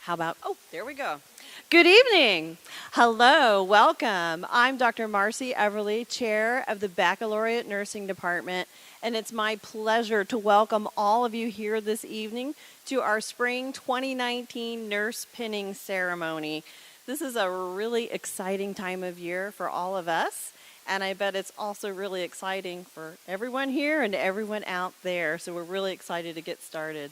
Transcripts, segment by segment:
How about, there we go. Good evening. Hello, welcome. I'm Dr. Marcy Everly, Chair of the Baccalaureate Nursing Department, and it's my pleasure to welcome all of you here this evening to our Spring 2019 Nurse Pinning Ceremony. This is a really exciting time of year for all of us, and I bet it's also really exciting for everyone here and everyone out there, so we're really excited to get started.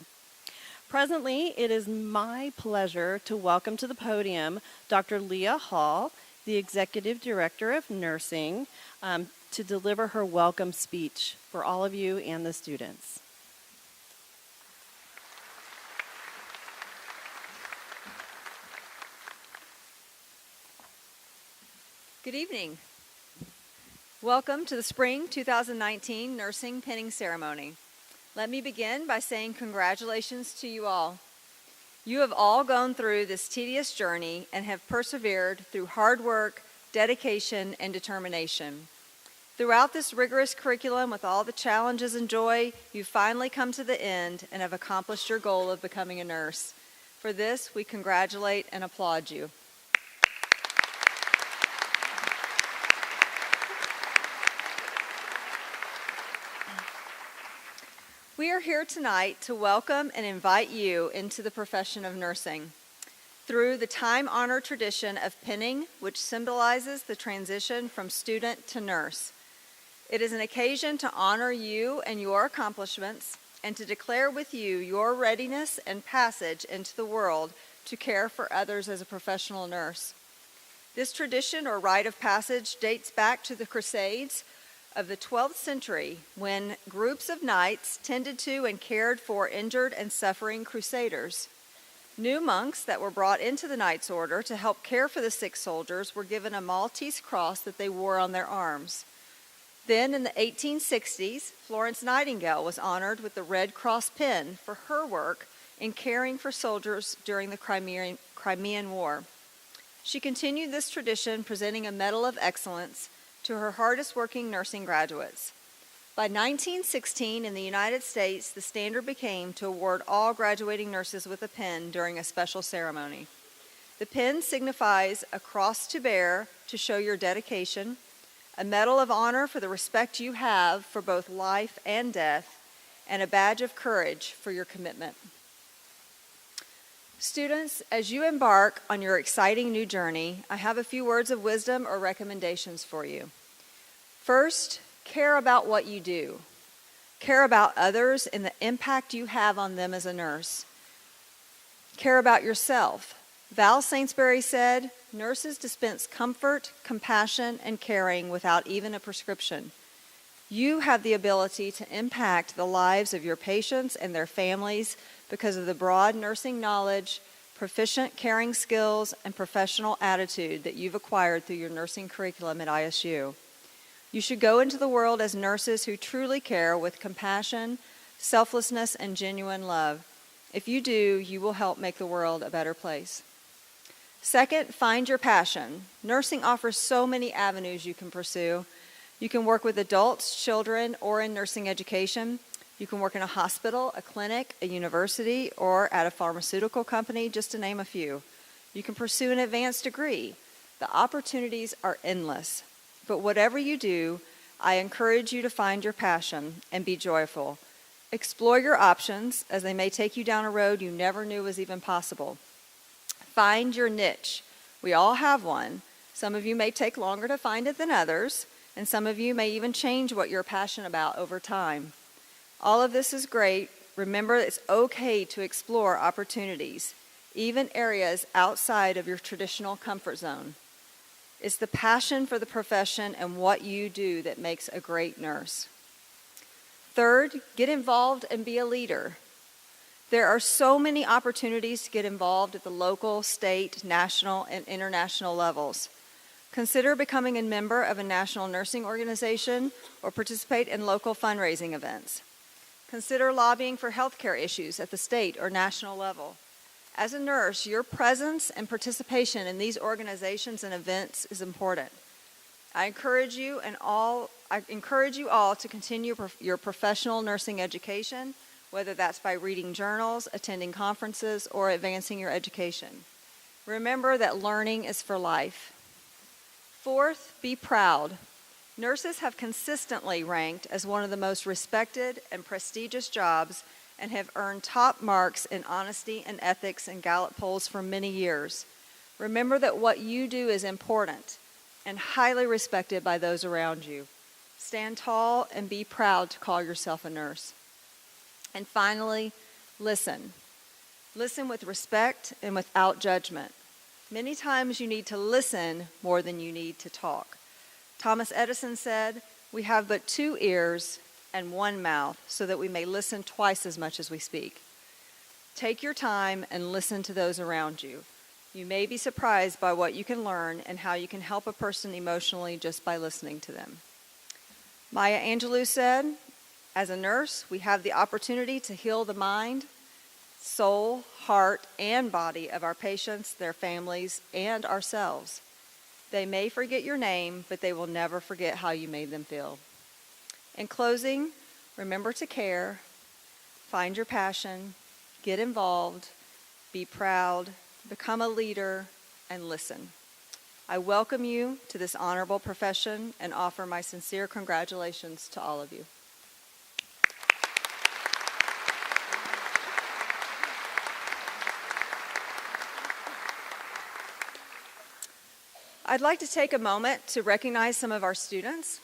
Presently, it is my pleasure to welcome to the podium Dr. Leah Hall, the Executive Director of Nursing, to deliver her welcome speech for all of you and the students. Good evening. Welcome to the Spring 2019 Nursing Pinning Ceremony. Let me begin by saying congratulations to you all. You have all gone through this tedious journey and have persevered through hard work, dedication, and determination. Throughout this rigorous curriculum with all the challenges and joy, you've finally come to the end and have accomplished your goal of becoming a nurse. For this, we congratulate and applaud you. We are here tonight to welcome and invite you into the profession of nursing through the time-honored tradition of pinning, which symbolizes the transition from student to nurse. It is an occasion to honor you and your accomplishments and to declare with you your readiness and passage into the world to care for others as a professional nurse. This tradition or rite of passage dates back to the Crusades of the 12th century, when groups of knights tended to and cared for injured and suffering crusaders. New monks that were brought into the Knights Order to help care for the sick soldiers were given a Maltese cross that they wore on their arms. Then in the 1860s, Florence Nightingale was honored with the Red Cross pin for her work in caring for soldiers during the Crimean War. She continued this tradition, presenting a Medal of Excellence to her hardest-working nursing graduates. By 1916, in the United States, the standard became to award all graduating nurses with a pin during a special ceremony. The pin signifies a cross to bear to show your dedication, a medal of honor for the respect you have for both life and death, and a badge of courage for your commitment. Students, as you embark on your exciting new journey, I have a few words of wisdom or recommendations for you. First, care about what you do. Care about others and the impact you have on them as a nurse. Care about yourself. Val Sainsbury said, "Nurses dispense comfort, compassion, and caring without even a prescription." You have the ability to impact the lives of your patients and their families because of the broad nursing knowledge, proficient caring skills, and professional attitude that you've acquired through your nursing curriculum at ISU. You should go into the world as nurses who truly care with compassion, selflessness, and genuine love. If you do, you will help make the world a better place. Second, find your passion. Nursing offers so many avenues you can pursue. You can work with adults, children, or in nursing education. You can work in a hospital, a clinic, a university, or at a pharmaceutical company, just to name a few. You can pursue an advanced degree. The opportunities are endless. But whatever you do, I encourage you to find your passion and be joyful. Explore your options, as they may take you down a road you never knew was even possible. Find your niche. We all have one. Some of you may take longer to find it than others, and some of you may even change what you're passionate about over time. All of this is great. Remember, it's okay to explore opportunities, even areas outside of your traditional comfort zone. It's the passion for the profession and what you do that makes a great nurse. Third, get involved and be a leader. There are so many opportunities to get involved at the local, state, national, and international levels. Consider becoming a member of a national nursing organization or participate in local fundraising events. Consider lobbying for healthcare issues at the state or national level. As a nurse, your presence and participation in these organizations and events is important. I encourage you all to continue your professional nursing education whether that's by reading journals, attending conferences, or advancing your education. Remember that learning is for life. Fourth, be proud. Nurses have consistently ranked as one of the most respected and prestigious jobs and have earned top marks in honesty and ethics in Gallup polls for many years. Remember that what you do is important and highly respected by those around you. Stand tall and be proud to call yourself a nurse. And finally, listen. Listen with respect and without judgment. Many times you need to listen more than you need to talk. Thomas Edison said, "We have but 2 ears and 1 mouth so that we may listen twice as much as we speak." Take your time and listen to those around you. You may be surprised by what you can learn and how you can help a person emotionally just by listening to them. Maya Angelou said, "As a nurse, we have the opportunity to heal the mind, soul, heart, and body of our patients, their families, and ourselves. They may forget your name, but they will never forget how you made them feel." In closing, remember to care, find your passion, get involved, be proud, become a leader, and listen. I welcome you to this honorable profession and offer my sincere congratulations to all of you. I'd like to take a moment to recognize some of our students.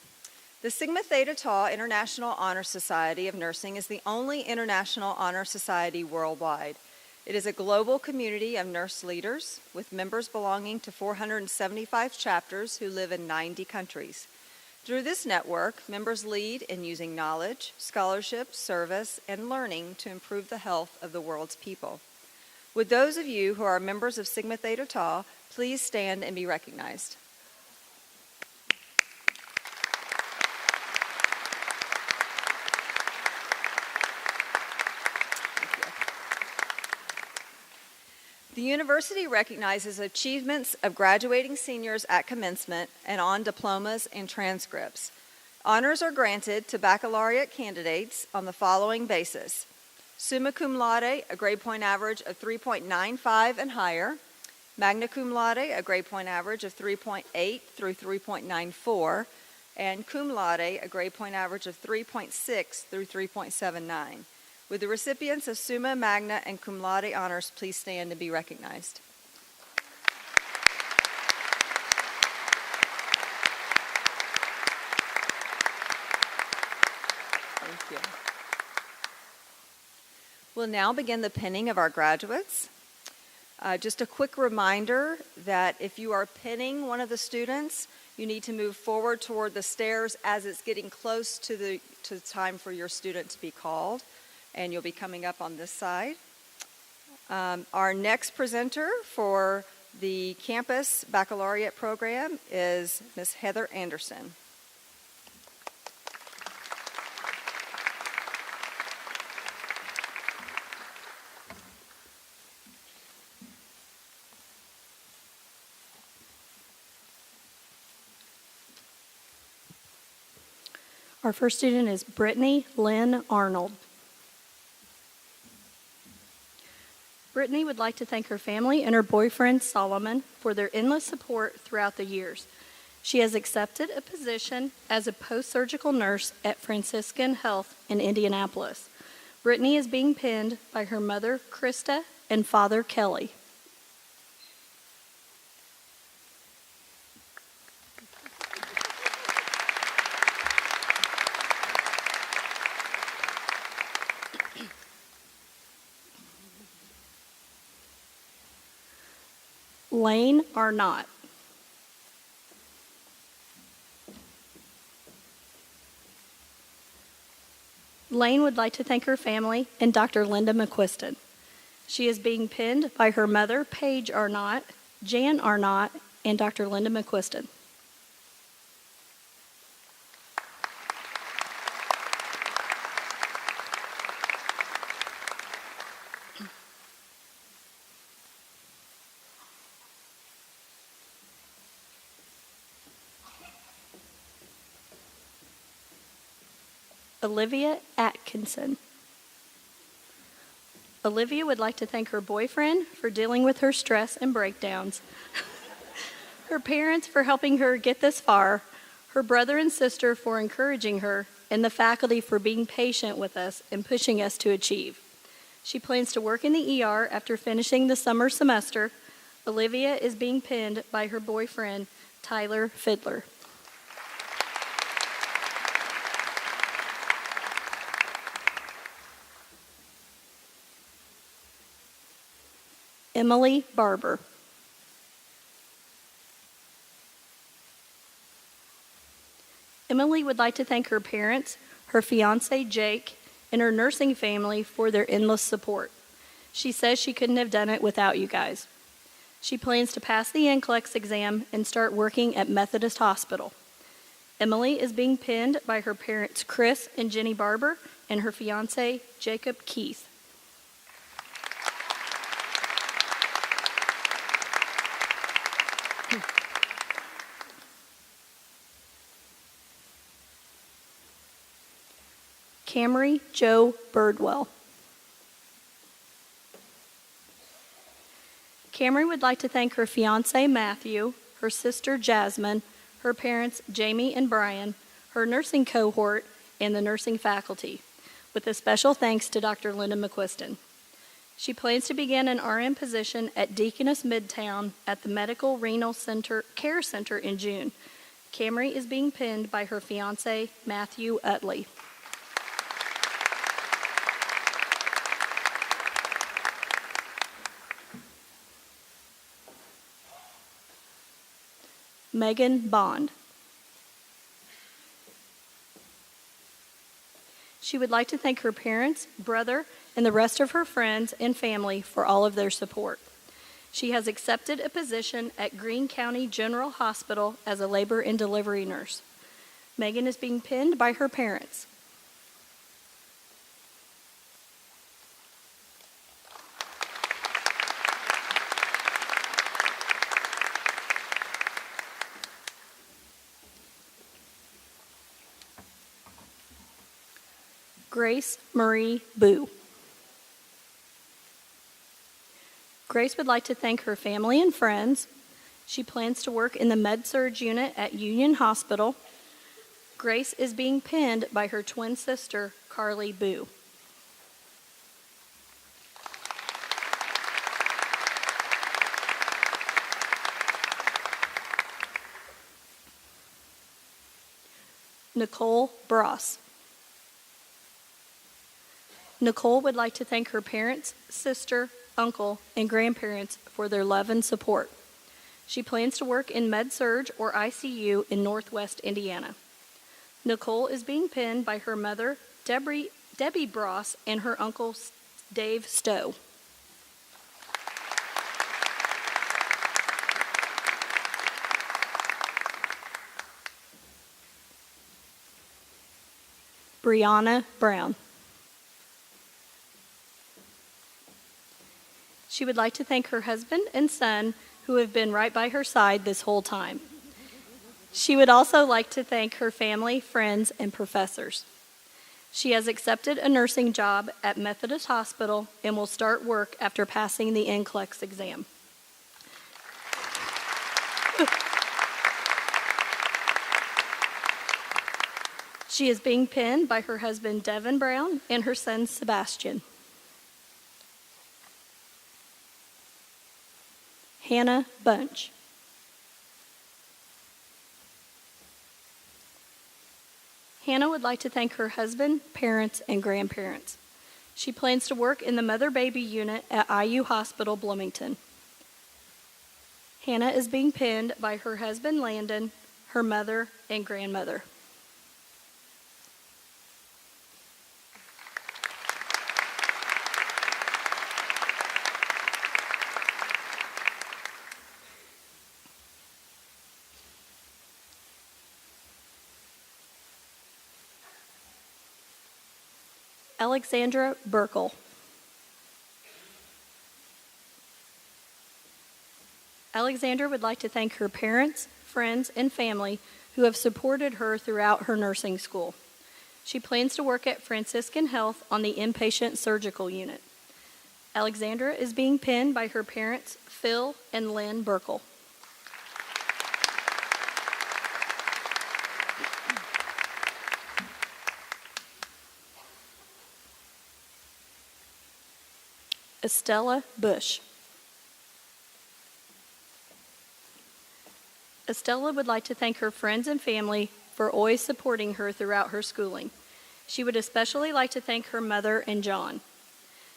The Sigma Theta Tau International Honor Society of Nursing is the only international honor society worldwide. It is a global community of nurse leaders with members belonging to 475 chapters who live in 90 countries. Through this network, members lead in using knowledge, scholarship, service, and learning to improve the health of the world's people. Would those of you who are members of Sigma Theta Tau please stand and be recognized? The university recognizes achievements of graduating seniors at commencement and on diplomas and transcripts. Honors are granted to baccalaureate candidates on the following basis: summa cum laude, a grade point average of 3.95 and higher; magna cum laude, a grade point average of 3.8 through 3.94, and cum laude, a grade point average of 3.6 through 3.79. Would the recipients of summa, magna, and cum laude honors please stand and be recognized? Thank you. We'll now begin the pinning of our graduates. Just a quick reminder that if you are pinning one of the students, you need to move forward toward the stairs as it's getting close to the time for your student to be called, and you'll be coming up on this side. Our next presenter for the campus baccalaureate program is Ms. Heather Anderson. Our first student is Brittany Lynn Arnold. Brittany would like to thank her family and her boyfriend Solomon for their endless support throughout the years. She has accepted a position as a post-surgical nurse at Franciscan Health in Indianapolis. Brittany is being pinned by her mother, Krista, and father, Kelly. Lane Arnott. Lane would like to thank her family and Dr. Linda McQuiston. She is being pinned by her mother, Paige Arnott, Jan Arnott, and Dr. Linda McQuiston. Olivia Atkinson. Olivia would like to thank her boyfriend for dealing with her stress and breakdowns, her parents for helping her get this far, her brother and sister for encouraging her, and the faculty for being patient with us and pushing us to achieve. She plans to work in the ER after finishing the summer semester. Olivia is being pinned by her boyfriend, Tyler Fiddler. Emily Barber. Emily would like to thank her parents, her fiance Jake, and her nursing family for their endless support. She says she couldn't have done it without you guys. She plans to pass the NCLEX exam and start working at Methodist Hospital. Emily is being pinned by her parents Chris and Jenny Barber and her fiance Jacob Keith. Camry Joe Birdwell. Camry would like to thank her fiance Matthew, her sister Jasmine, her parents Jamie and Brian, her nursing cohort, and the nursing faculty, with a special thanks to Dr. Linda McQuiston. She plans to begin an RN position at Deaconess Midtown at the Medical Renal Care Center in June. Camry is being pinned by her fiance Matthew Utley. Megan Bond. She would like to thank her parents, brother, and the rest of her friends and family for all of their support. She has accepted a position at Greene County General Hospital as a labor and delivery nurse. Megan is being pinned by her parents. Grace Marie Boo. Grace would like to thank her family and friends. She plans to work in the Med-Surg unit at Union Hospital. Grace is being pinned by her twin sister, Carly Boo. Nicole Bross. Nicole would like to thank her parents, sister, uncle, and grandparents for their love and support. She plans to work in Med-Surg or ICU in Northwest Indiana. Nicole is being pinned by her mother, Debbie Bross, and her uncle, Dave Stowe. Brianna Brown. She would like to thank her husband and son who have been right by her side this whole time. She would also like to thank her family, friends, and professors. She has accepted a nursing job at Methodist Hospital and will start work after passing the NCLEX exam. She is being pinned by her husband, Devin Brown, and her son, Sebastian. Hannah Bunch. Hannah would like to thank her husband, parents, and grandparents. She plans to work in the mother-baby unit at IU Hospital, Bloomington. Hannah is being pinned by her husband, Landon, her mother, and grandmother. Alexandra Burkle. Alexandra would like to thank her parents, friends, and family who have supported her throughout her nursing school. She plans to work at Franciscan Health on the inpatient surgical unit. Alexandra is being pinned by her parents, Phil and Lynn Burkle. Estella Bush. Estella would like to thank her friends and family for always supporting her throughout her schooling. She would especially like to thank her mother and John.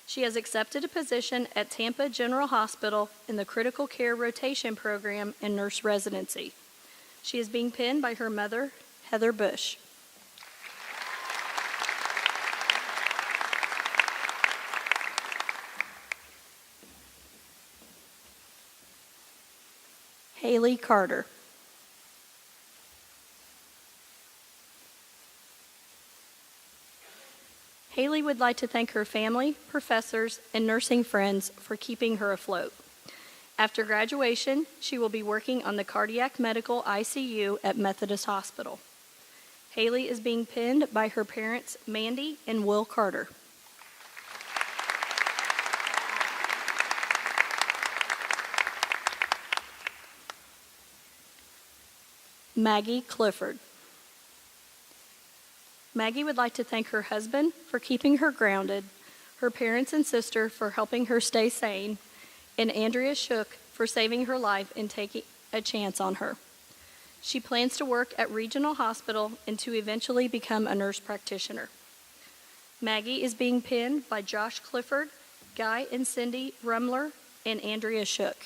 She has accepted a position at Tampa General Hospital in the Critical Care Rotation Program and Nurse Residency. She is being pinned by her mother, Heather Bush. Haley Carter. Haley would like to thank her family, professors, and nursing friends for keeping her afloat. After graduation, she will be working on the cardiac medical ICU at Methodist Hospital. Haley is being pinned by her parents, Mandy and Will Carter. Maggie Clifford. Maggie would like to thank her husband for keeping her grounded, her parents and sister for helping her stay sane, and Andrea Shook for saving her life and taking a chance on her. She plans to work at Regional Hospital and to eventually become a nurse practitioner. Maggie is being pinned by Josh Clifford, Guy and Cindy Rumler, and Andrea Shook.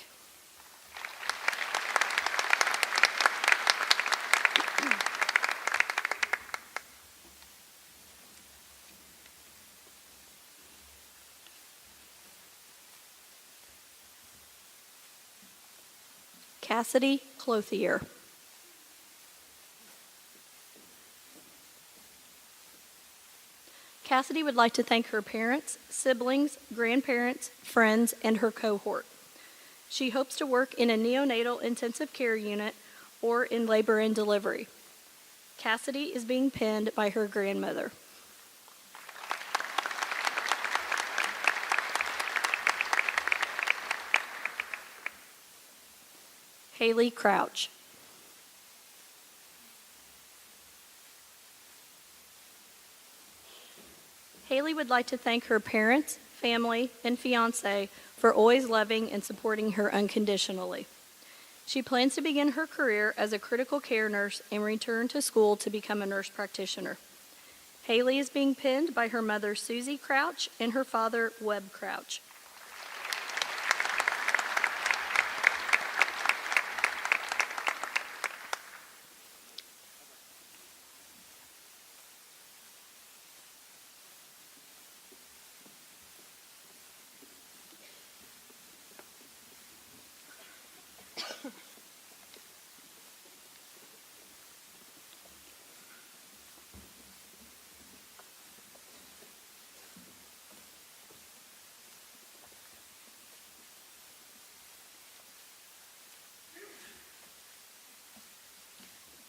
Cassidy Clothier. Cassidy would like to thank her parents, siblings, grandparents, friends, and her cohort. She hopes to work in a neonatal intensive care unit or in labor and delivery. Cassidy is being pinned by her grandmother. Haley Crouch. Haley would like to thank her parents, family, and fiance for always loving and supporting her unconditionally. She plans to begin her career as a critical care nurse and return to school to become a nurse practitioner. Haley is being pinned by her mother, Susie Crouch, and her father, Webb Crouch.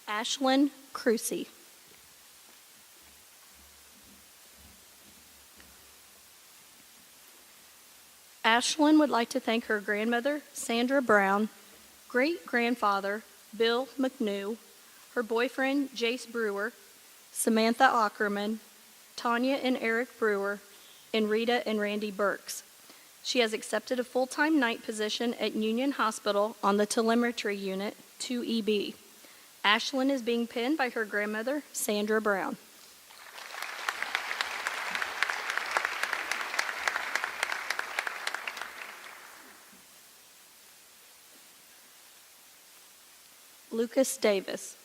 Ashlyn Crucy. Ashlyn would like to thank her grandmother, Sandra Brown, great-grandfather, Bill McNew, her boyfriend, Jace Brewer, Samantha Ackerman, Tanya and Eric Brewer, and Rita and Randy Burks. She has accepted a full-time night position at Union Hospital on the telemetry unit, 2EB. Ashlyn is being pinned by her grandmother, Sandra Brown. Lucas Davis.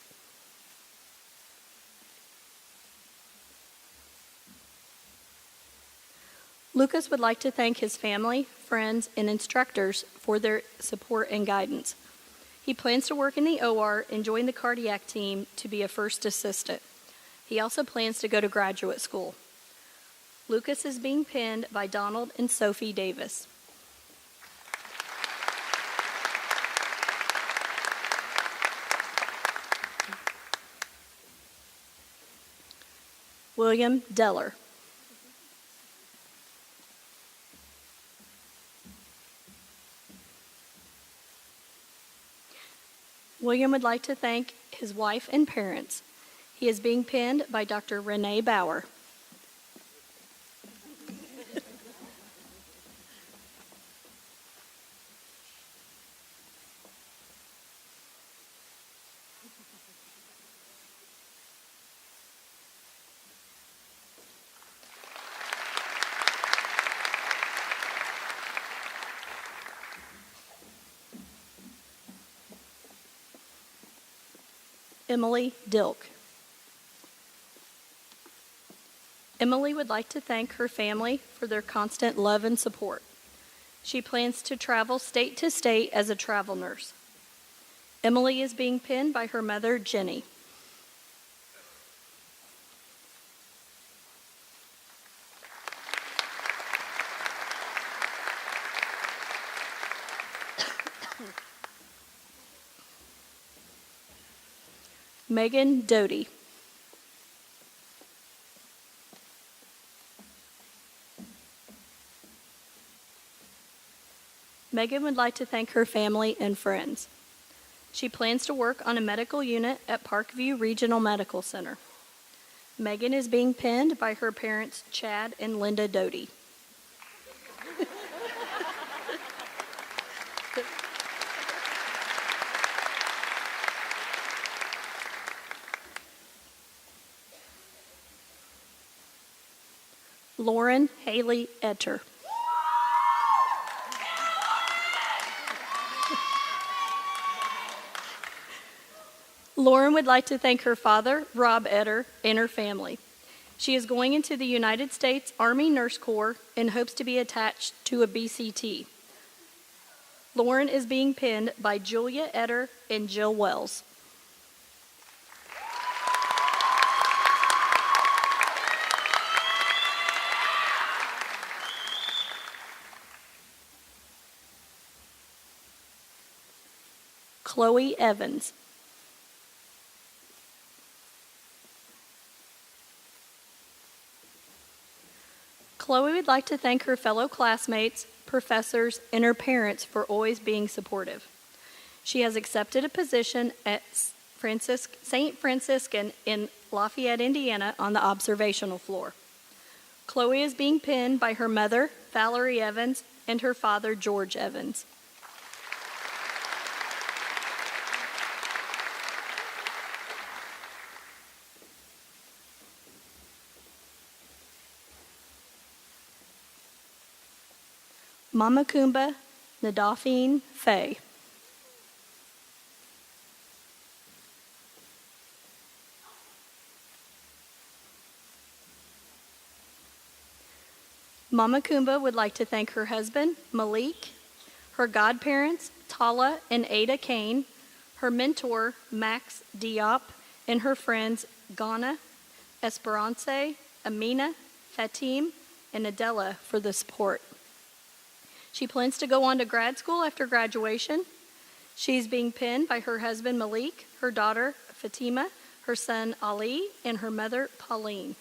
Lucas would like to thank his family, friends, and instructors for their support and guidance. He plans to work in the OR and join the cardiac team to be a first assistant. He also plans to go to graduate school. Lucas is being pinned by Donald and Sophie Davis. William Deller. William would like to thank his wife and parents. He is being pinned by Dr. Renee Bauer. Emily Dilk. Emily would like to thank her family for their constant love and support. She plans to travel state to state as a travel nurse. Emily is being pinned by her mother, Jenny. Megan Doty. Megan would like to thank her family and friends. She plans to work on a medical unit at Parkview Regional Medical Center. Megan is being pinned by her parents, Chad and Linda Doty. Lauren Haley Etter. Lauren would like to thank her father, Rob Etter, and her family. She is going into the United States Army Nurse Corps and hopes to be attached to a BCT. Lauren is being pinned by Julia Etter and Jill Wells. Chloe Evans. Chloe would like to thank her fellow classmates, professors, and her parents for always being supportive. She has accepted a position at St. Franciscan in Lafayette, Indiana, on the observational floor. Chloe is being pinned by her mother, Valerie Evans, and her father, George Evans. Mama Kumba Nadafine Faye. Mama Kumba would like to thank her husband, Malik, her godparents, Tala and Ada Kane, her mentor, Max Diop, and her friends, Ghana, Esperance, Amina, Fatim, and Adela for the support. She plans to go on to grad school after graduation. She's being pinned by her husband, Malik, her daughter, Fatima, her son, Ali, and her mother, Pauline.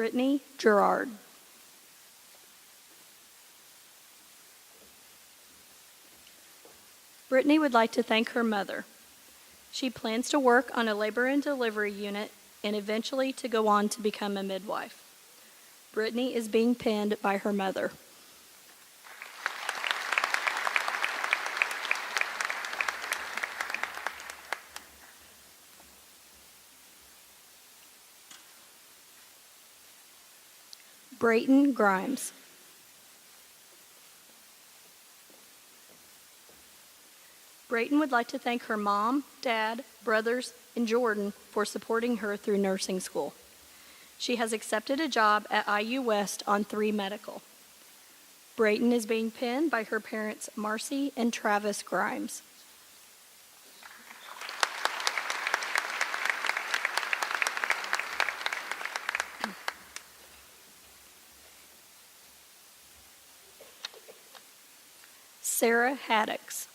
Brittany Gerard. Brittany would like to thank her mother. She plans to work on a labor and delivery unit and eventually to go on to become a midwife. Brittany is being pinned by her mother. Brayton Grimes. Brayton would like to thank her mom, dad, brothers, and Jordan for supporting her through nursing school. She has accepted a job at IU West on 3 Medical. Brayton is being pinned by her parents Marcy and Travis Grimes. Sarah Haddocks.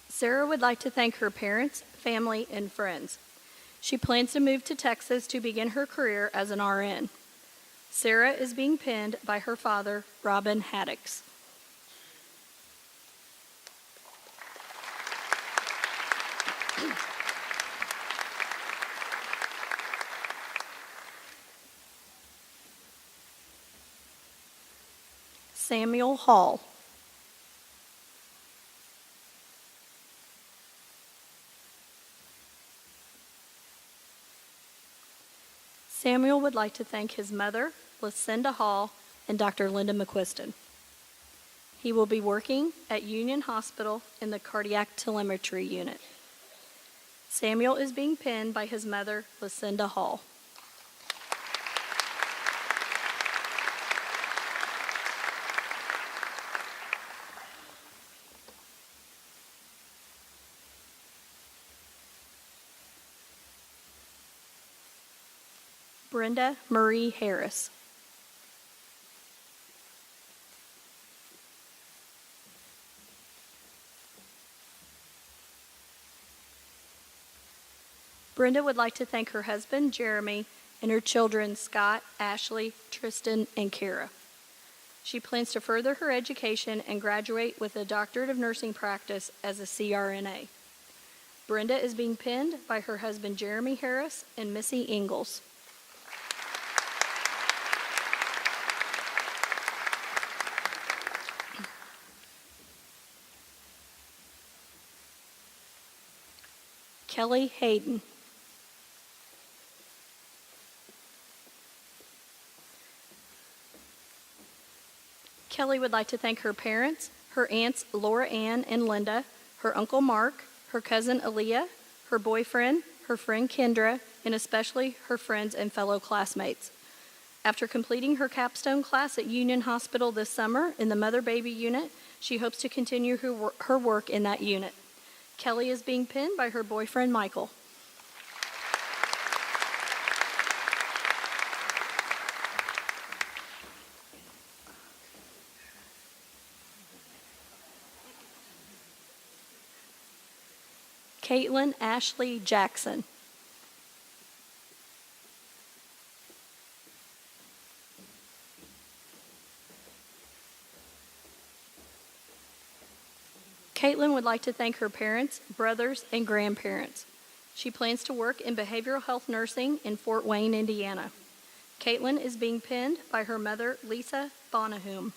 Sarah would like to thank her parents, family, and friends. She plans to move to Texas to begin her career as an RN. Sarah is being pinned by her father, Robin Haddocks. Samuel Hall. Samuel would like to thank his mother, Lucinda Hall, and Dr. Linda McQuiston. He will be working at Union Hospital in the cardiac telemetry unit. Samuel is being pinned by his mother, Lucinda Hall. Brenda Marie Harris. Brenda would like to thank her husband, Jeremy, and her children, Scott, Ashley, Tristan, and Kara. She plans to further her education and graduate with a doctorate of nursing practice as a CRNA. Brenda is being pinned by her husband, Jeremy Harris, and Missy Ingalls. Kelly Hayden. Kelly would like to thank her parents, her aunts Laura Ann and Linda, her uncle Mark, her cousin Aaliyah, her boyfriend, her friend Kendra, and especially her friends and fellow classmates. After completing her capstone class at Union Hospital this summer in the mother-baby unit, she hopes to continue her work in that unit. Kelly is being pinned by her boyfriend Michael. Caitlin Ashley Jackson. Caitlin would like to thank her parents, brothers, and grandparents. She plans to work in behavioral health nursing in Fort Wayne, Indiana. Caitlin is being pinned by her mother, Lisa Bonahum.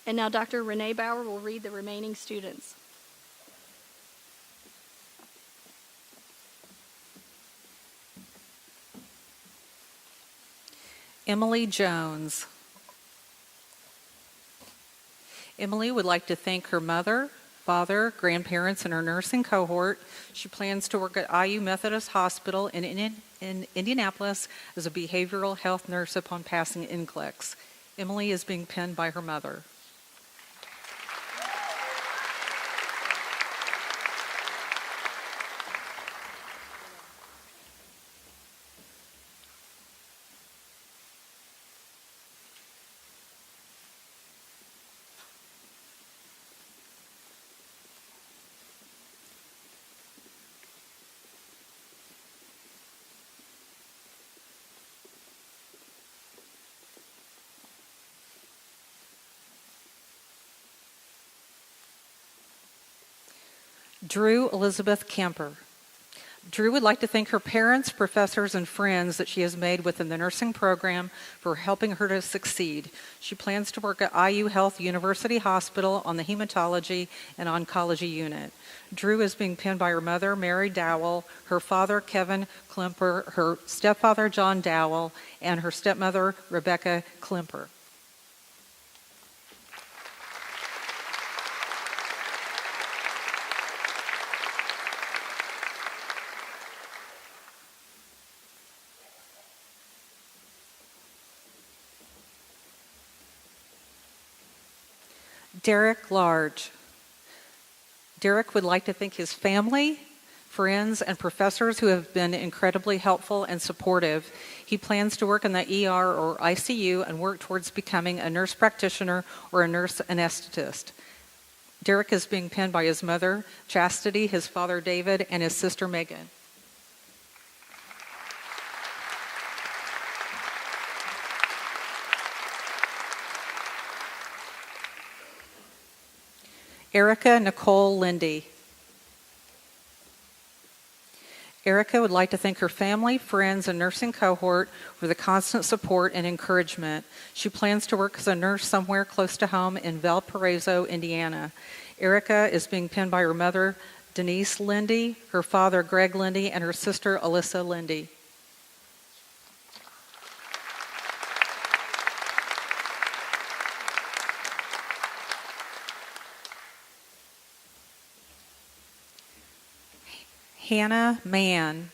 And now Dr. Renee Bauer will read the remaining students. Emily Jones. Emily would like to thank her mother, father, grandparents, and her nursing cohort. She plans to work at IU Methodist Hospital in Indianapolis as a behavioral health nurse upon passing NCLEX. Emily is being pinned by her mother. Drew Elizabeth Camper. Drew would like to thank her parents, professors, and friends that she has made within the nursing program for helping her to succeed. She plans to work at IU Health University Hospital on the hematology and oncology unit. Drew is being pinned by her mother, Mary Dowell, her father, Kevin Klemper, her stepfather, John Dowell, and her stepmother, Rebecca Klemper. Derek Large. Derek would like to thank his family, friends, and professors who have been incredibly helpful and supportive. He plans to work in the ER or ICU and work towards becoming a nurse practitioner or a nurse anesthetist. Derek is being pinned by his mother, Chastity, his father, David, and his sister, Megan. Erica Nicole Lindy. Erica would like to thank her family, friends, and nursing cohort for the constant support and encouragement. She plans to work as a nurse somewhere close to home in Valparaiso, Indiana. Erica is being pinned by her mother, Denise Lindy, her father, Greg Lindy, and her sister, Alyssa Lindy. Hannah Mann.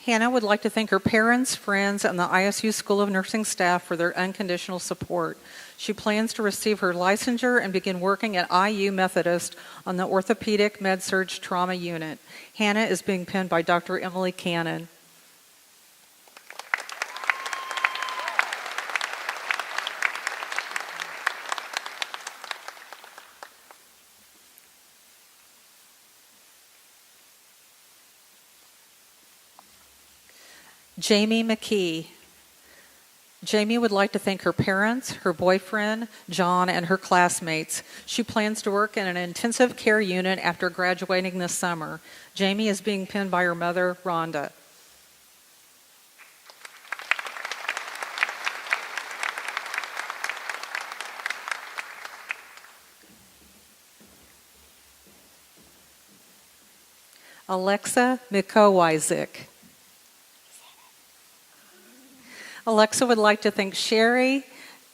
Hannah would like to thank her parents, friends, and the ISU School of Nursing staff for their unconditional support. She plans to receive her licensure and begin working at IU Methodist on the orthopedic med-surg trauma unit. Hannah is being pinned by Dr. Emily Cannon. Jamie McKee. Jamie would like to thank her parents, her boyfriend, John, and her classmates. She plans to work in an intensive care unit after graduating this summer. Jamie is being pinned by her mother, Rhonda. Alexa Mikowizik. Alexa would like to thank Sherry,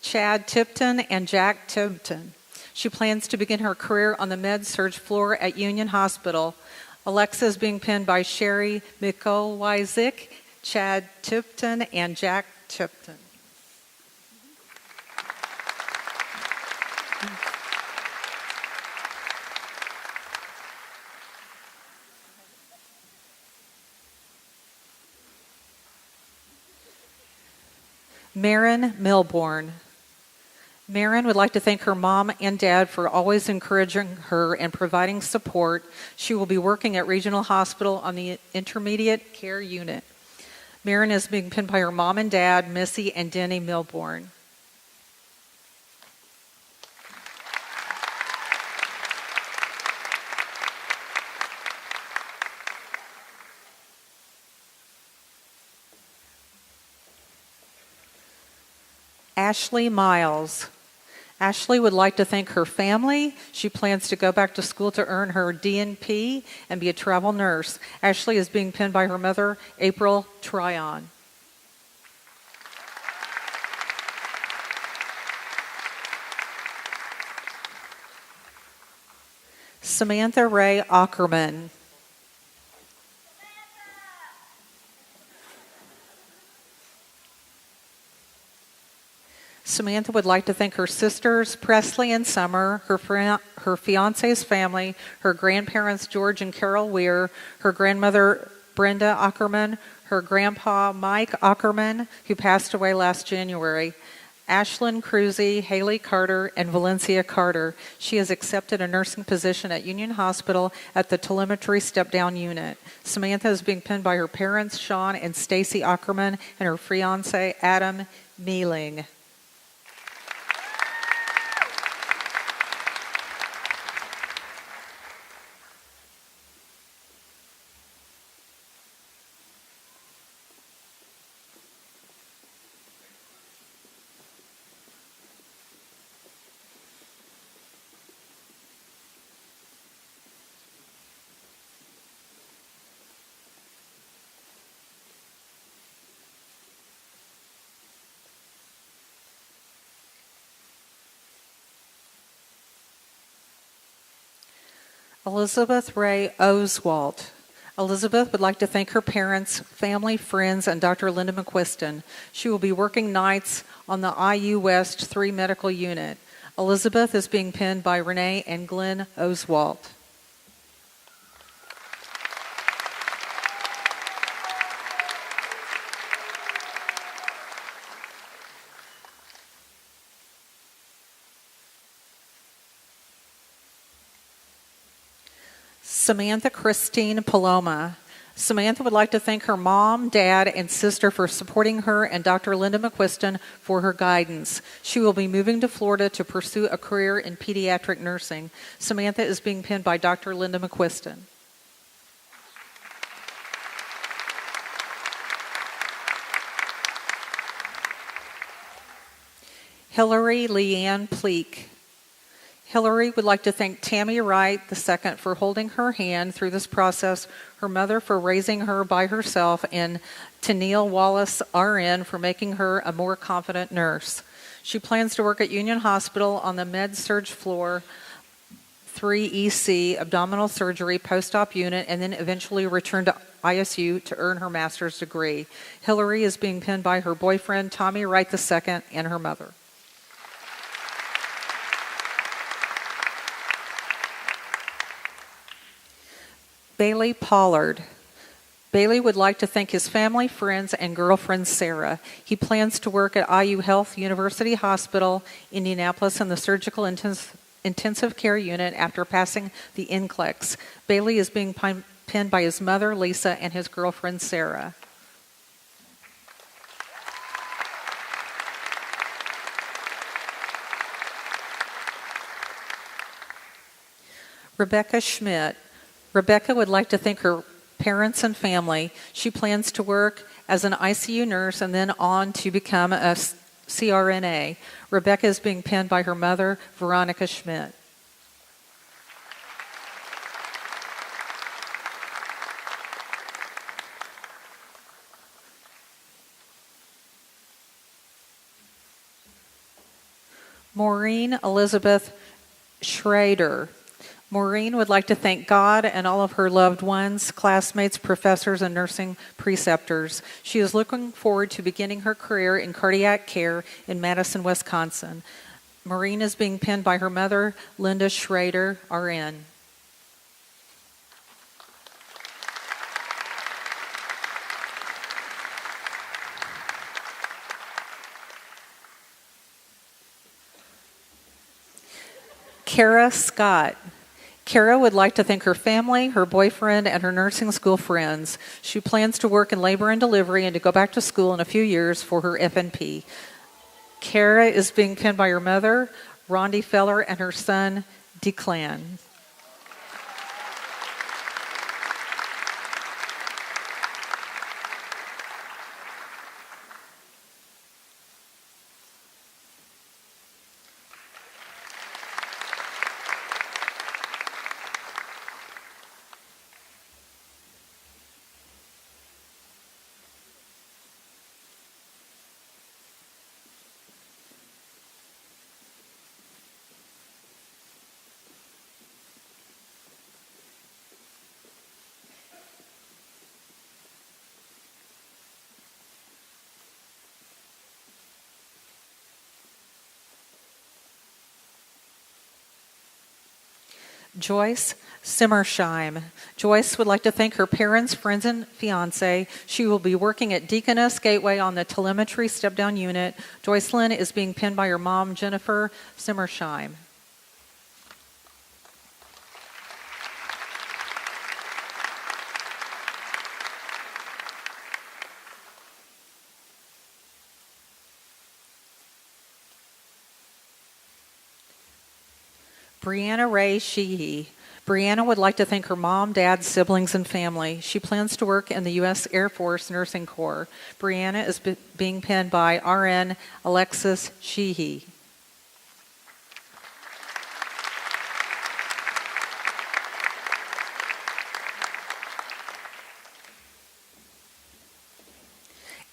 Chad Tipton, and Jack Tipton. She plans to begin her career on the med-surg floor at Union Hospital. Alexa is being pinned by Sherry Mikowizik, Chad Tipton, and Jack Tipton. Marin Milborn. Marin would like to thank her mom and dad for always encouraging her and providing support. She will be working at Regional Hospital on the intermediate care unit. Marin is being pinned by her mom and dad, Missy and Denny Milborn. Ashley Miles. Ashley would like to thank her family. She plans to go back to school to earn her DNP and be a travel nurse. Ashley is being pinned by her mother, April Tryon. Samantha Ray Ackerman. Samantha would like to thank her sisters, Presley and Summer, her fiance's family, her grandparents, George and Carol Weir, her grandmother, Brenda Ackerman, her grandpa, Mike Ackerman, who passed away last January, Ashlyn Cruzy, Haley Carter, and Valencia Carter. She has accepted a nursing position at Union Hospital at the telemetry step-down unit. Samantha is being pinned by her parents, Sean and Stacy Ackerman, and her fiance, Adam Mealing. Elizabeth Ray Oswalt. Elizabeth would like to thank her parents, family, friends, and Dr. Linda McQuiston. She will be working nights on the IU West 3 medical unit. Elizabeth is being penned by Renee and Glenn Oswalt. Samantha Christine Paloma. Samantha would like to thank her mom, dad, and sister for supporting her and Dr. Linda McQuiston for her guidance. She will be moving to Florida to pursue a career in pediatric nursing. Samantha is being penned by Dr. Linda McQuiston. Hillary Leanne Pleak. Hillary would like to thank Tammy Wright II for holding her hand through this process, her mother for raising her by herself, and Tennille Wallace, RN, for making her a more confident nurse. She plans to work at Union Hospital on the med-surg floor, 3EC, abdominal surgery, post-op unit, and then eventually return to ISU to earn her master's degree. Hillary is being penned by her boyfriend, Tommy Wright II, and her mother. Bailey Pollard. Bailey would like to thank his family, friends, and girlfriend Sarah. He plans to work at IU Health University Hospital, Indianapolis, in the surgical intensive care unit after passing the NCLEX. Bailey is being penned by his mother, Lisa, and his girlfriend, Sarah. Rebecca Schmidt. Rebecca would like to thank her parents and family. She plans to work as an ICU nurse and then on to become a CRNA. Rebecca is being penned by her mother, Veronica Schmidt. Maureen Elizabeth Schrader. Maureen would like to thank God and all of her loved ones, classmates, professors, and nursing preceptors. She is looking forward to beginning her career in cardiac care in Madison, Wisconsin. Maureen is being penned by her mother, Linda Schrader, RN. Kara Scott. Kara would like to thank her family, her boyfriend, and her nursing school friends. She plans to work in labor and delivery and to go back to school in a few years for her FNP. Kara is being penned by her mother, Rondi Feller, and her son, Declan. Joyce Simmersheim. Joyce would like to thank her parents, friends, and fiance. She will be working at Deaconess Gateway on the telemetry step-down unit. Joycelyn is being penned by her mom, Jennifer Simmersheim. Brianna Ray Sheehy. Brianna would like to thank her mom, dad, siblings, and family. She plans to work in the U.S. Air Force Nursing Corps. Brianna is being penned by RN Alexis Sheehy.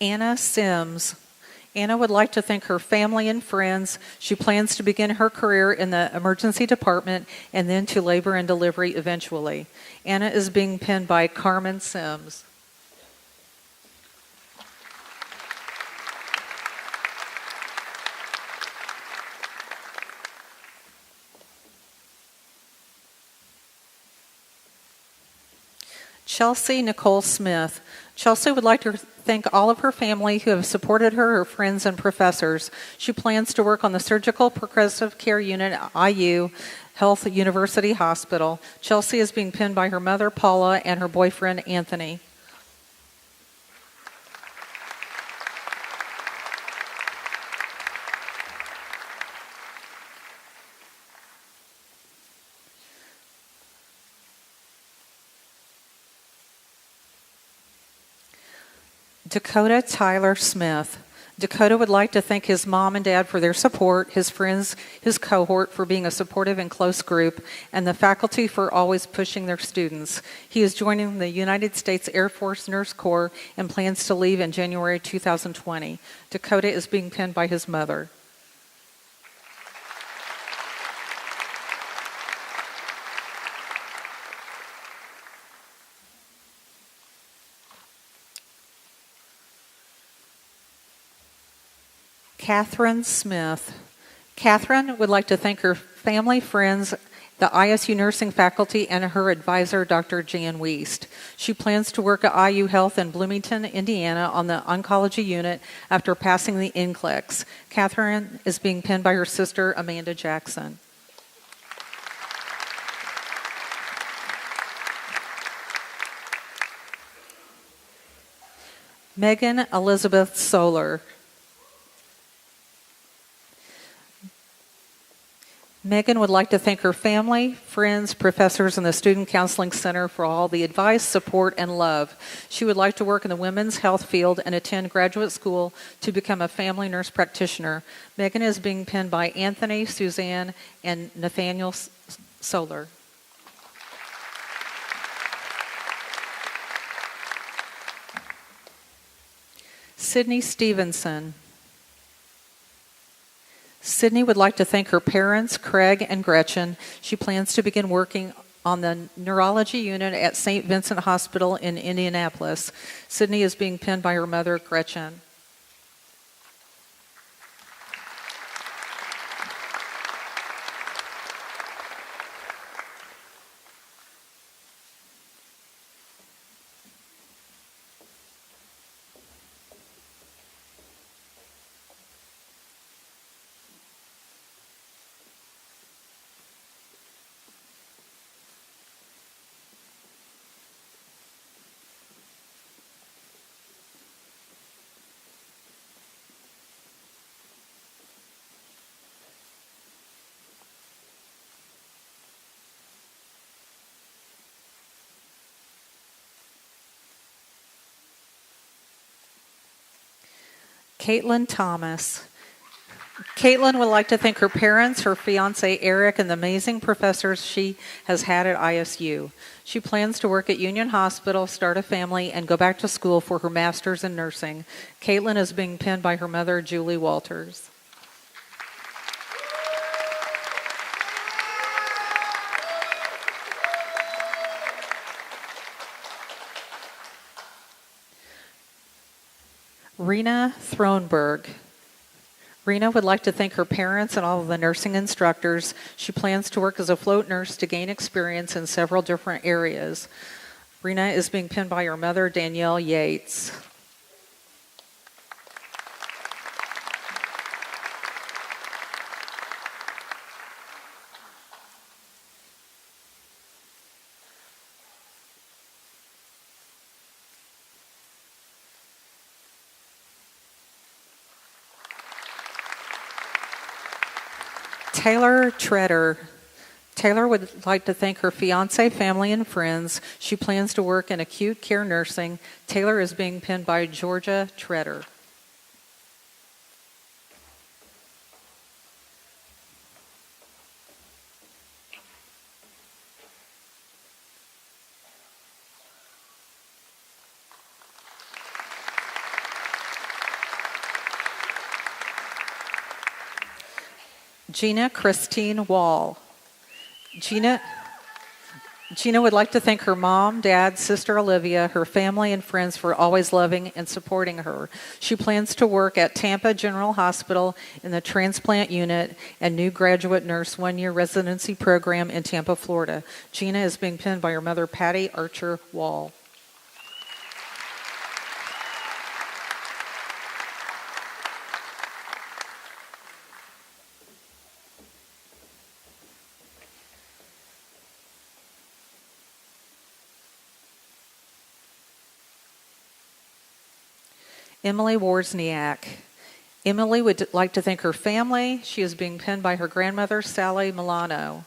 Anna Sims. Anna would like to thank her family and friends. She plans to begin her career in the emergency department and then to labor and delivery eventually. Anna is being penned by Carmen Sims. Chelsea Nicole Smith. Chelsea would like to thank all of her family who have supported her, her friends, and professors. She plans to work on the Surgical Progressive Care Unit at IU Health University Hospital. Chelsea is being pinned by her mother, Paula, and her boyfriend, Anthony. Dakota Tyler Smith. Dakota would like to thank his mom and dad for their support, his friends, his cohort for being a supportive and close group, and the faculty for always pushing their students. He is joining the United States Air Force Nurse Corps and plans to leave in January 2020. Dakota is being pinned by his mother. Catherine Smith. Catherine would like to thank her family, friends, the ISU nursing faculty, and her advisor, Dr. Jan Wiest. She plans to work at IU Health in Bloomington, Indiana on the oncology unit after passing the NCLEX. Catherine is being pinned by her sister, Amanda Jackson. Megan Elizabeth Solar. Megan would like to thank her family, friends, professors, and the Student Counseling Center for all the advice, support, and love. She would like to work in the women's health field and attend graduate school to become a family nurse practitioner. Megan is being pinned by Anthony, Suzanne, and Nathaniel Solar. Sydney Stevenson. Sydney would like to thank her parents, Craig and Gretchen. She plans to begin working on the neurology unit at St. Vincent Hospital in Indianapolis. Sydney is being pinned by her mother, Gretchen. Caitlin Thomas. Caitlin would like to thank her parents, her fiance Eric, and the amazing professors she has had at ISU. She plans to work at Union Hospital, start a family, and go back to school for her master's in nursing. Caitlin is being pinned by her mother, Julie Walters. Rena Thronberg. Rena would like to thank her parents and all of the nursing instructors. She plans to work as a float nurse to gain experience in several different areas. Rena is being pinned by her mother, Danielle Yates. Taylor Treader. Taylor would like to thank her fiance, family, and friends. She plans to work in acute care nursing. Taylor is being pinned by Georgia Treader. Gina Christine Wall. Gina would like to thank her mom, dad, sister Olivia, her family, and friends for always loving and supporting her. She plans to work at Tampa General Hospital in the transplant unit and new graduate nurse one-year residency program in Tampa, Florida. Gina is being pinned by her mother, Patty Archer Wall. Emily Wozniak. Emily would like to thank her family. She is being pinned by her grandmother, Sally Milano.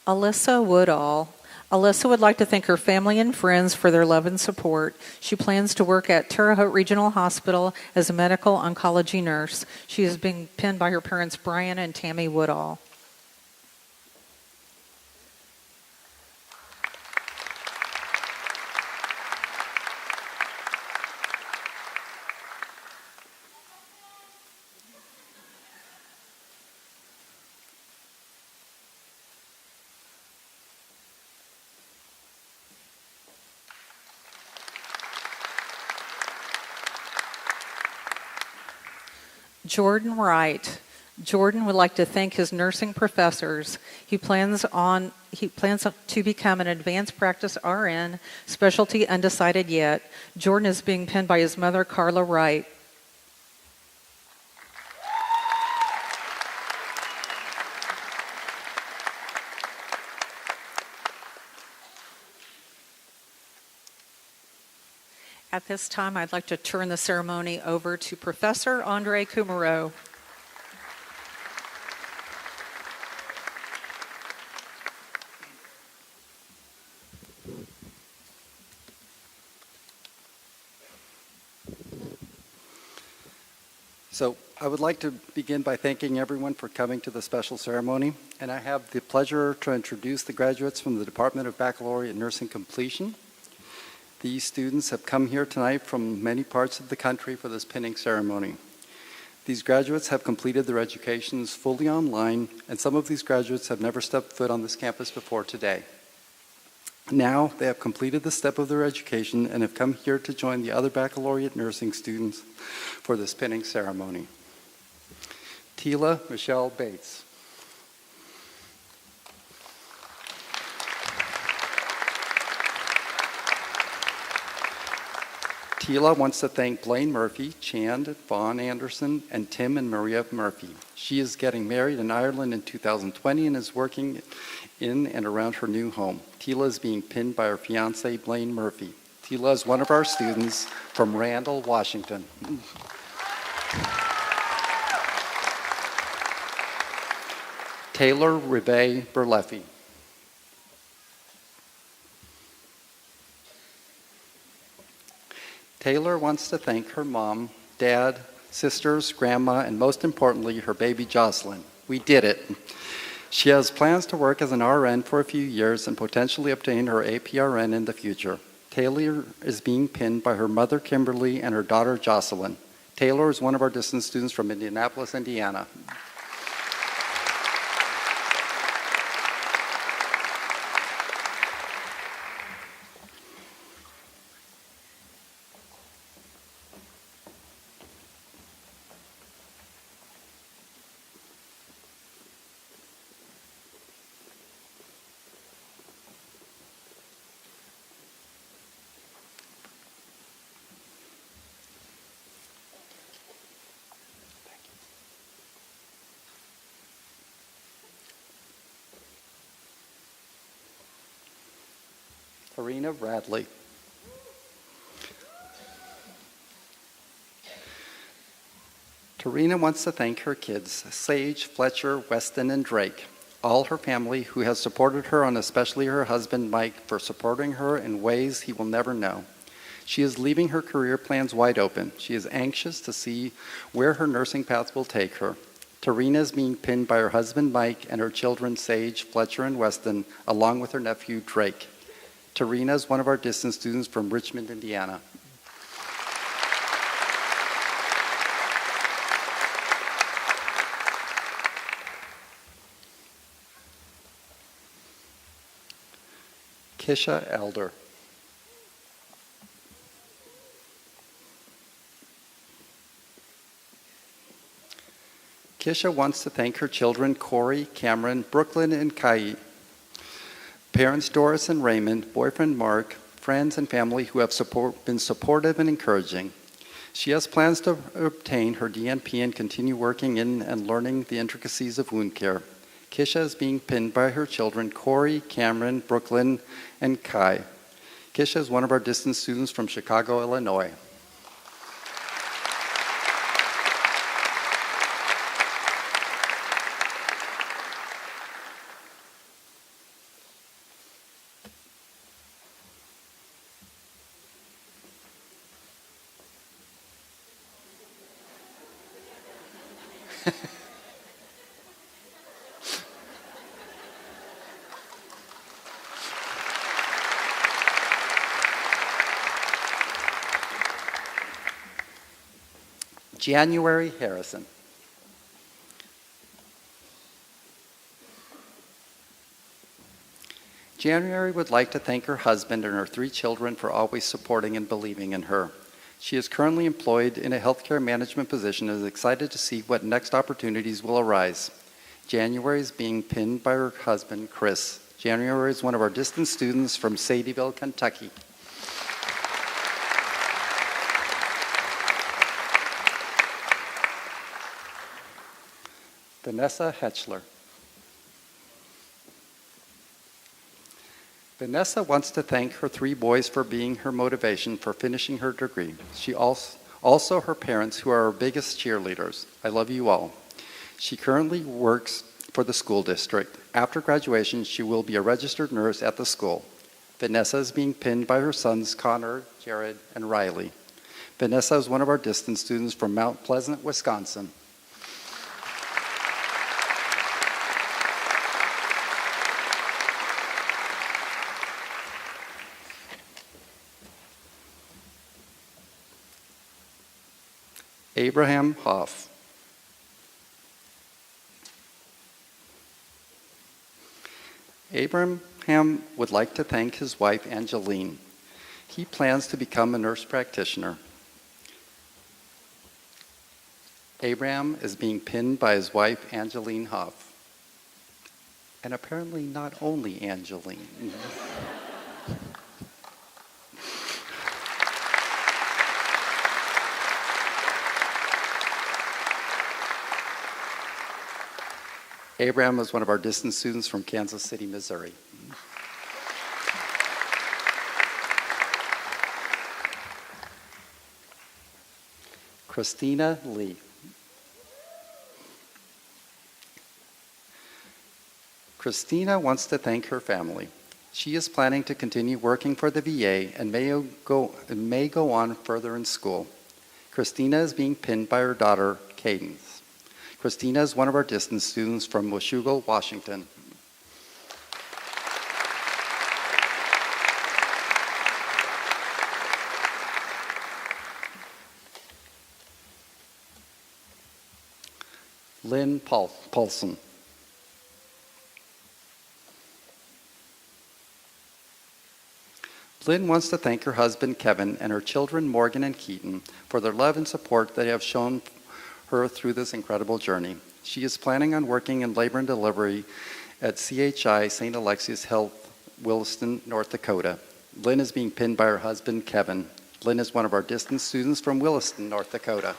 Alyssa Woodall. Alyssa would like to thank her family and friends for their love and support. She plans to work at Terre Haute Regional Hospital as a medical oncology nurse. She is being pinned by her parents, Brian and Tammy Woodall. Jordan Wright. Jordan would like to thank his nursing professors. He plans to become an advanced practice RN, specialty undecided yet. Jordan is being pinned by his mother, Carla Wright. At this time, I'd like to turn the ceremony over to Professor Andre Coumareau. So I would like to begin by thanking everyone for coming to the special ceremony, and I have the pleasure to introduce the graduates from the Department of Baccalaureate Nursing Completion. These students have come here tonight from many parts of the country for this pinning ceremony. These graduates have completed their educations fully online, and some of these graduates have never stepped foot on this campus before today. Now they have completed the step of their education and have come here to join the other baccalaureate nursing students for this pinning ceremony. Tila Michelle Bates. Tila wants to thank Blaine Murphy, Chand, Vaughn Anderson, and Tim and Maria Murphy. She is getting married in Ireland in 2020 and is working in and around her new home. Tila is being pinned by her fiance, Blaine Murphy. Tila is one of our students from Randall, Washington. Taylor Ribe Berleffi. Taylor wants to thank her mom, dad, sisters, grandma, and most importantly, her baby Jocelyn. We did it. She has plans to work as an RN for a few years and potentially obtain her APRN in the future. Taylor is being pinned by her mother, Kimberly, and her daughter, Jocelyn. Taylor is one of our distance students from Indianapolis, Indiana. Karina Bradley. Tarina wants to thank her kids, Sage, Fletcher, Weston, and Drake, all her family who has supported her, and especially her husband, Mike, for supporting her in ways he will never know. She is leaving her career plans wide open. She is anxious to see where her nursing path will take her. Tarina is being pinned by her husband Mike and her children Sage, Fletcher, and Weston, along with her nephew Drake. Tarina is one of our distance students from Richmond, Indiana. Kisha Elder. Kisha wants to thank her children, Corey, Cameron, Brooklyn, and Kai, parents Doris and Raymond, boyfriend Mark, friends and family who have been supportive and encouraging. She has plans to obtain her DNP and continue working in and learning the intricacies of wound care. Kisha is being pinned by her children, Corey, Cameron, Brooklyn, and Kai. Kisha is one of our distance students from Chicago, Illinois. January Harrison. January would like to thank her husband and her 3 children for always supporting and believing in her. She is currently employed in a healthcare management position and is excited to see what next opportunities will arise. January is being pinned by her husband, Chris. January is one of our distance students from Sadieville, Kentucky. Vanessa Hetchler. Vanessa wants to thank her 3 boys for being her motivation for finishing her degree. She also her parents, who are her biggest cheerleaders. I love you all. She currently works for the school district. After graduation, she will be a registered nurse at the school. Vanessa is being pinned by her sons, Connor, Jared, and Riley. Vanessa is one of our distance students from Mount Pleasant, Wisconsin. Abraham Hoff. Abraham would like to thank his wife, Angeline. He plans to become a nurse practitioner. Abraham is being pinned by his wife, Angeline Hoff. And apparently not only Angeline. Abraham is one of our distance students from Kansas City, Missouri. Christina Lee. Christina wants to thank her family. She is planning to continue working for the VA and may go on further in school. Christina is being pinned by her daughter, Cadence. Christina is one of our distance students from Washougal, Washington. Lynn Paulson. Lynn wants to thank her husband, Kevin, and her children, Morgan and Keaton, for their love and support they have shown her through this incredible journey. She is planning on working in labor and delivery at CHI St. Alexius Health, Williston, North Dakota. Lynn is being pinned by her husband, Kevin. Lynn is one of our distance students from Williston, North Dakota.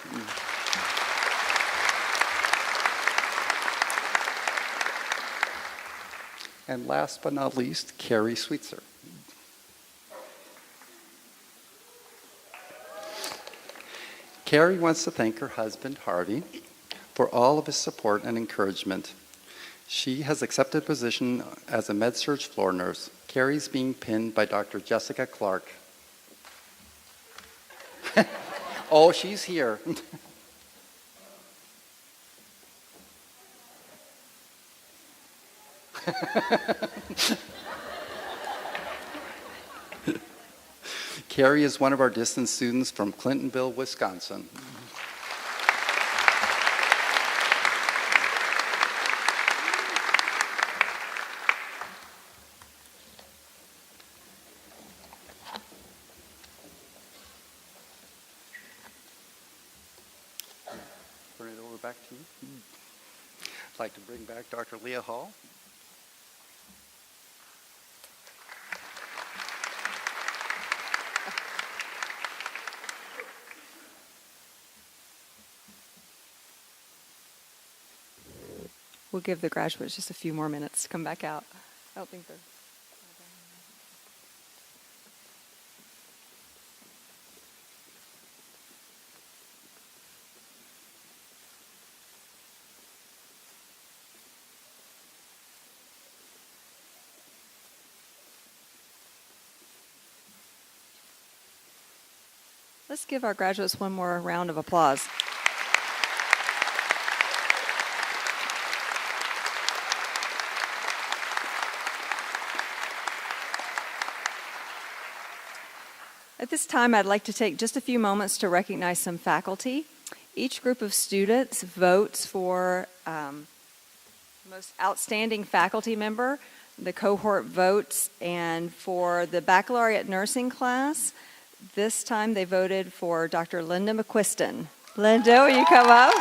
And last but not least, Carrie Sweetser. Carrie wants to thank her husband, Harvey, for all of his support and encouragement. She has accepted a position as a med-surg floor nurse. Carrie's being pinned by Dr. Jessica Clark. Oh, she's here. Carrie is one of our distance students from Clintonville, Wisconsin. Turn it over back to you. I'd like to bring back Dr. Leah Hall. We'll give the graduates just a few more minutes to come back out. I don't think they're... Let's give our graduates one more round of applause. At this time, I'd like to take just a few moments to recognize some faculty. Each group of students votes for most outstanding faculty member. The cohort votes, and for the baccalaureate nursing class, this time they voted for Dr. Linda McQuiston. Linda, will you come up?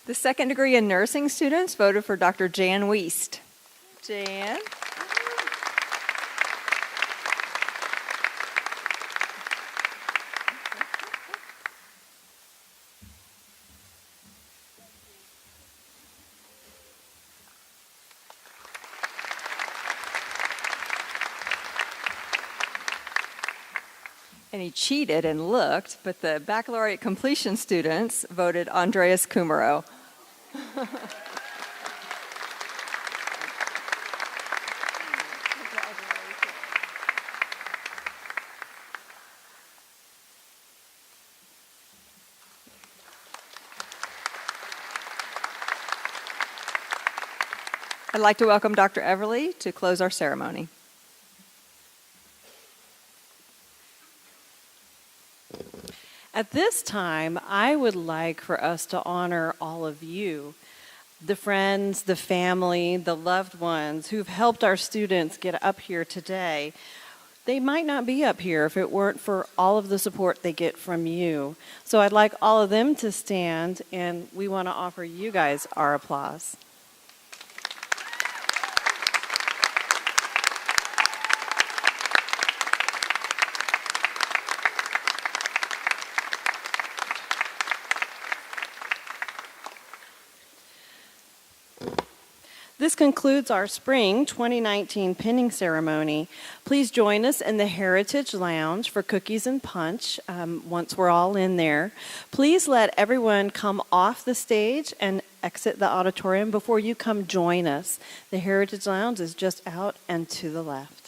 The second degree in nursing students voted for Dr. Jan Wiest. Jan? And he cheated and looked, but the baccalaureate completion students voted Andreas Kumaro. I'd like to welcome Dr. Everly to close our ceremony. At this time, I would like for us to honor all of you, the friends, the family, the loved ones who've helped our students get up here today. They might not be up here if it weren't for all of the support they get from you. So I'd like all of them to stand, and we want to offer you guys our applause. This concludes our spring 2019 pinning ceremony. Please join us in the Heritage Lounge for cookies and punch once we're all in there. Please let everyone come off the stage and exit the auditorium before you come join us. The Heritage Lounge is just out and to the left.